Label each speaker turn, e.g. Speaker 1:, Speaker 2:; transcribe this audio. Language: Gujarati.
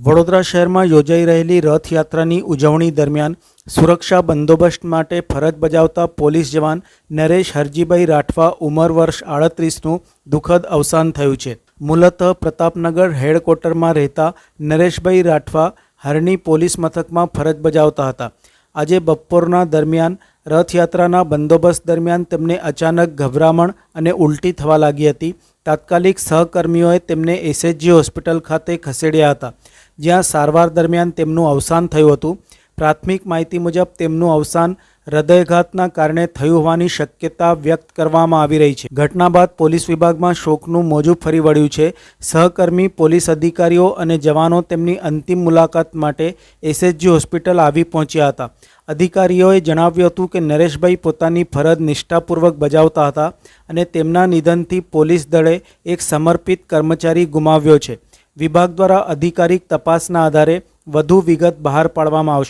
Speaker 1: વડોદરા શહેરમાં યોજાઈ રહેલી રથયાત્રાની ઉજવણી દરમિયાન સુરક્ષા બંદોબસ્ત માટે ફરજ બજાવતા પોલીસ જવાન નરેશ હરજીભાઈ રાઠવા ઉંમર વર્ષ 38નું દુઃખદ અવસાન થયું છે। મૂલતઃ પ્રતાપનગર હેડક્વાર્ટરમાં રહેતા નરેશભાઈ રાઠવા હરણી પોલીસ મથકમાં ફરજ બજાવતા હતા। આજે બપોરના દરમિયાન રથયાત્રાના બંદોબસ્ત દરમિયાન તેમને અચાનક ગભરામણ અને ઉલટી થવા લાગી હતી। તાત્કાલિક સહકર્મીઓએ તેમને એસએચજી હોસ્પિટલ ખાતે ખસેડ્યા હતા, જ્યાં સારવાર દરમિયાન તેમનું અવસાન થયું હતું। પ્રાથમિક માહિતી મુજબ તેમનું અવસાન હૃદયઘાતના કારણે થયું હોવાની શક્યતા વ્યક્ત કરવામાં આવી રહી છે। ઘટના બાદ પોલીસ વિભાગમાં શોકનું મોજું ફરી વળ્યું છે। સહકર્મી પોલીસ અધિકારીઓ અને જવાનો તેમની અંતિમ મુલાકાત માટે એસએચજી હોસ્પિટલ આવી પહોંચ્યા હતા। અધિકારીઓએ જણાવ્યું હતું કે નરેશભાઈ પોતાની ફરજ નિષ્ઠાપૂર્વક બજાવતા હતા અને તેમના નિધનથી પોલીસ દળે એક સમર્પિત કર્મચારી ગુમાવ્યો છે। વિભાગ દ્વારા અધિકારિક તપાસના આધારે વધુ વિગત બહાર પાડવામાં આવશે।